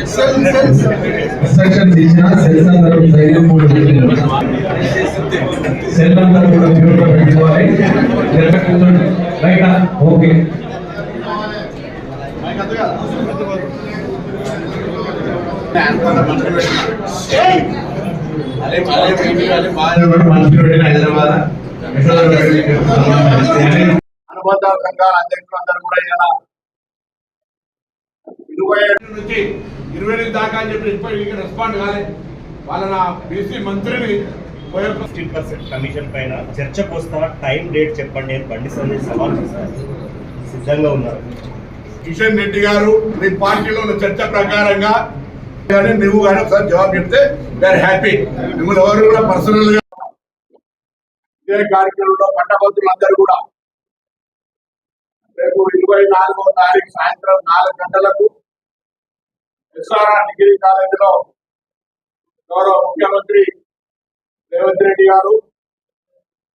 Instruction ఇచ్చిన cells అందరూ ధైర్యం సెల్ అందరూ కూడా మ్యూట్లో పెట్టుకోవాలి. Right okay. హైదరాబాద్ అనుబంధ సంఘాల అధ్యక్షులందరూ కూడా 27 నుంచి 28 దాకా అని చెప్పి ఇప్పటికీ రెస్పాండ్ కాలేదు. వాళ్ళ నా బీసీ మంత్రిని 15% కమిషన్ పైన చర్చకు వస్తా, టైం డేట్ చెప్పండి అని బండి సంజయ్ సవాల్ చేశారు. సిద్ధంగా ఉన్నారు కిషన్ రెడ్డి గారు. మీ పార్టీలో ఉన్న చర్చ ప్రకారంగా కానీ నువ్వు కానీ ఒకసారి జవాబు చెప్తే వీఆర్ హ్యాపీ. మిమ్మల్ని ఎవరు కూడా పర్సనల్ గా ఇదే కార్యక్రమంలో పట్టభద్రులందరూ కూడా రేపు 24వ తారీఖు సాయంత్రం 4 గంటలకు ఎస్ఆర్ఆర్ డిగ్రీ కాలేజీలో గౌరవ ముఖ్యమంత్రి రేవంత్ రెడ్డి గారు,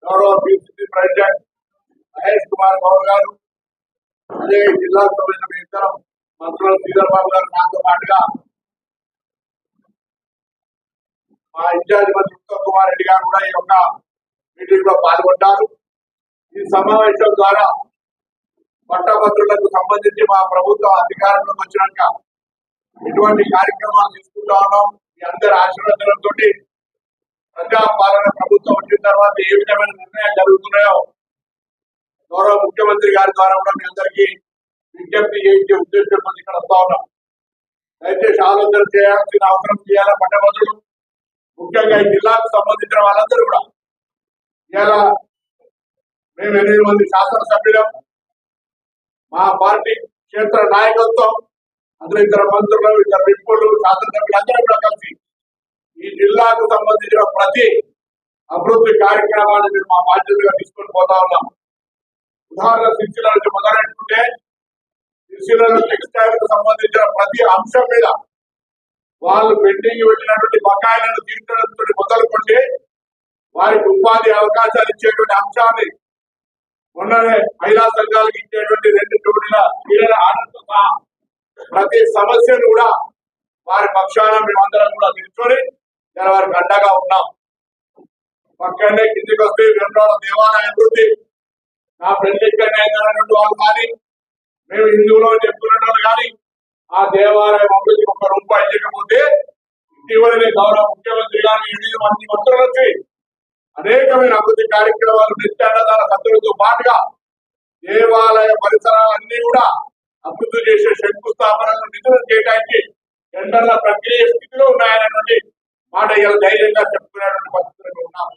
గౌరవ పిసిసి ప్రెసిడెంట్ మహేష్ కుమార్ గౌడ్ గారు, అదే జిల్లాకు సంబంధించిన ఇతర మంత్రులు శ్రీధర్ బాబు గారు, నాతో పాటుగా మా ఇన్ఛార్జ్ మంత్రి ఉత్తమ్ కుమార్ రెడ్డి గారు కూడా ఈ యొక్క మీటింగ్ లో పాల్గొంటారు. ఈ సమావేశం ద్వారా పట్టభద్రులకు సంబంధించి మా ప్రభుత్వం అధికారంలోకి వచ్చినాక ఎటువంటి కార్యక్రమాలు తీసుకుంటా ఉన్నాం, మీ అందరి ఆశీర్వాదంతో ప్రజాపాలన ప్రభుత్వం వచ్చిన తర్వాత ఏ విధమైన నిర్ణయాలు జరుగుతున్నాయో గౌరవ ముఖ్యమంత్రి గారి ద్వారా కూడా మీ అందరికీ విజ్ఞప్తి చేయించే ఉద్దేశంతో ఇక్కడ వస్తా ఉన్నాం. దయచేసి ఆలోచన చేయాల్సిన అవసరం చేయాలా పట్టభద్రులు, ముఖ్యంగా ఈ జిల్లాకు సంబంధించిన వాళ్ళందరూ కూడా. ఇలా మేము 8 మంది శాసనసభ్యులం, మా పార్టీ క్షేత్ర నాయకత్వం, అందులో 2 మంత్రులు, 2 విప్పులు, శాసనసభ్యులు అందరూ కూడా కలిసి ఈ జిల్లాకు సంబంధించిన ప్రతి అభివృద్ధి కార్యక్రమాన్ని మేము మా బాధ్యతగా తీసుకొని పోతా ఉన్నాం. ఉదాహరణ సిరిసిల్ల నుంచి మొదలెట్టుకుంటే సిరిసిల్ల టెక్స్టైల్ కు సంబంధించిన ప్రతి అంశం మీద వాళ్ళు పెండింగ్ పెట్టినటువంటి బకాయిలను తీర్చడంతో మొదలుకుంటే వారికి ఉపాధి అవకాశాలు ఇచ్చేటువంటి అంశాన్ని మొన్ననే మహిళా సంఘాలకు ఇచ్చేటువంటి 2 జోడీల క్రీడల ఆటలతో సహా ప్రతి సమస్యను కూడా వారి పక్షాన మేమందరం కూడా నిల్చొని వారికి అండగా ఉన్నాం. పక్కనే కిందికి వస్తే వెంబడ దేవాలయ అభివృద్ధి నా పెళ్లి ఇక్కడనే అయినటువంటి వాళ్ళు కానీ, మేము హిందువులో చెప్తున్నట్టు కానీ ఆ దేవాలయం అభివృద్ధికి 1 రూపాయి ఇవ్వకపోతే ఇటీవలనే గౌరవ ముఖ్యమంత్రి గారిని 8 మంది మంత్రులు వచ్చి అనేకమైన అభివృద్ధి కార్యక్రమాలు నిత్యాన్నదాన సత్తులతో పాటుగా దేవాలయ పరిసరాలన్నీ కూడా అభివృద్ధి చేసే శంకుస్థాపనలు నిధులు చేయడానికి టెండర్ల ప్రక్రియ స్థితిలో ఉన్నాయనేటువంటి మాట ఇలా ధైర్యంగా చెప్పుకునేటువంటి పరిస్థితులు ఉన్నాం.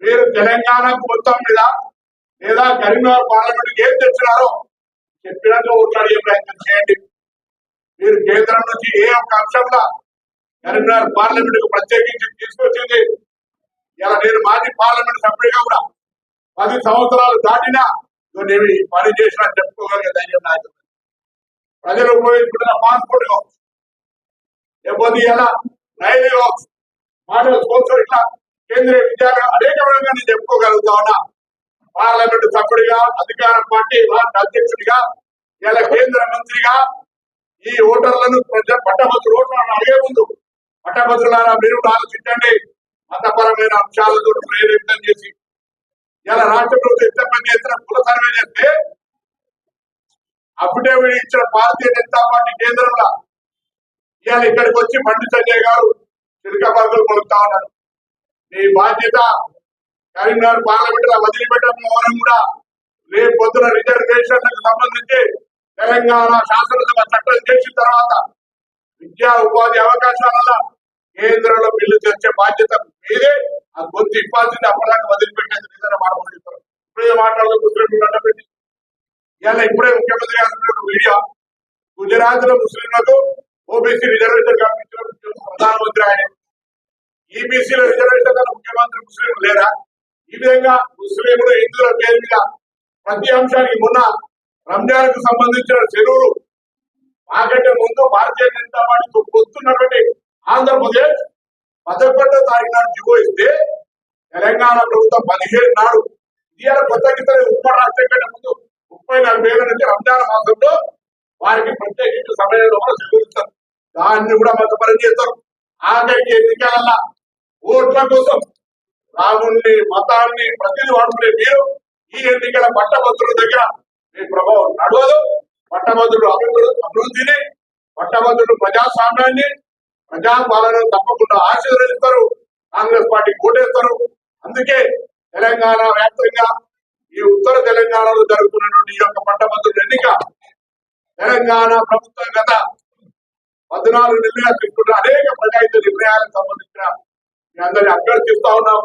మీరు తెలంగాణకు మొత్తం మీద లేదా కరీంనగర్ పార్లమెంట్ ఏం తెచ్చినారో చెప్పినట్టు ఓట్లాడే ప్రయత్నం చేయండి. మీరు కేంద్రం నుంచి ఏ ఒక్క అంశంలో కరీంనగర్ పార్లమెంట్ కు ప్రత్యేకించి తీసుకొచ్చింది. ఇలా నేను మాజీ పార్లమెంట్ సభ్యుడిగా కూడా 10 సంవత్సరాలు దాటినా నేను ఈ పని చేసినా చెప్పుకోగలిగే ధైర్యం నాకు. ప్రజలు ఉపయోగించుకుంటున్న పాస్పోర్ట్ కావచ్చు, లేకపోతే ఇలా రైల్వే కావచ్చు, మోడల్ స్కూల్స్, ఇట్లా కేంద్రీయ విద్యాలయం అనేక విధంగా నేను చెప్పుకోగలుగుతా ఉన్నా. పార్లమెంట్ సభ్యుడిగా, అధికార పార్టీ రాష్ట్ర అధ్యక్షుడిగా, ఇలా కేంద్ర మంత్రిగా ఈ ఓటర్లను పట్టభద్రుల ఓటర్లను అడిగే ముందు పట్టభద్రులారా మీరు ఆలోచించండి. మతపరమైన అంశాలతో ప్రేరేపితం చేసి ఇలా రాష్ట్ర ప్రభుత్వం ఎంత చేసిన కుల సర్వే చేస్తే అఫిడేవిట్ ఇచ్చిన భారతీయ జనతా పార్టీ కేంద్రంలో ఇవాళ ఇక్కడికి వచ్చి బండి సంజయ్ గారు చిలకబాగులు కొడుతా ఉన్నారు. మీ బాధ్యత కరీంనగర్ పార్లమెంట్ లో వదిలిపెట్టడం కూడా రేపు పొద్దున రిజర్వేషన్లకు సంబంధించి తెలంగాణ శాసనసభ చట్టం చేసిన తర్వాత విద్యా ఉపాధి అవకాశాలలో కేంద్రంలో బిల్లు తెచ్చే బాధ్యత మీదే. ఆ గొంతు ఇవ్వాల్సింది అప్పటిదాకా వదిలిపెట్టేది నిజంగా మాట్లాడుతారు. ఇప్పుడే మాట్లాడుతూ ఇలా ఇప్పుడే ముఖ్యమంత్రి గారు వీడియో గుజరాత్ లో ముస్లింలకు ఓబీసీ రిజర్వేషన్ కల్పించిన ప్రధానమంత్రి ఆయన. ఈబీసీలో రిజర్వేషన్ ముఖ్యమంత్రి ముస్లింలు లేరా? ఈ విధంగా ముస్లింలు హిందువుల పేరు మీద ప్రతి అంశానికి మొన్న రంజాన్ కు సంబంధించిన చెరువులు మాకంటే ముందు భారతీయ జనతా పార్టీతో పొత్తున్నటువంటి ఆంధ్రప్రదేశ్ 11వ తారీఖు నాడు జివో ఇస్తే తెలంగాణ ప్రభుత్వం 17 నాడు ఇవాళ కొత్త కింద ఉమ్మడి రాష్ట్రం కంటే ముందు 30-40 ఏళ్ల నుంచి రంజాన్ మాసంలో వారికి ప్రత్యేకించి సమయంలో స్వీకరిస్తారు. దాన్ని కూడా మతపరం చేస్తారు. ఆఖరికి ఎన్నికల ఓట్ల కోసం రాముణ్ణి మతాన్ని ప్రతిదీ వాడుకునే మీరు ఈ ఎన్నికల పట్టభద్రుల దగ్గర మీ ప్రభావం నడవదు. పట్టభద్రులు అభివృద్ధిని, పట్టభద్రులు ప్రజాస్వామ్యాన్ని, ప్రజాపాలనను తప్పకుండా ఆశీర్వదిస్తారు. కాంగ్రెస్ పార్టీ ఓటేస్తారు. అందుకే తెలంగాణ వ్యాప్తంగా ఈ ఉత్తర తెలంగాణలో జరుగుతున్నటువంటి ఈ యొక్క పట్టభద్రుల ఎన్నిక తెలంగాణ ప్రభుత్వం గత 14 నెలలుగా తీసుకున్న అనేక ప్రజాహిత నిర్ణయాలకు సంబంధించిన మీ అందరినీ అభ్యర్థిస్తా ఉన్నాం.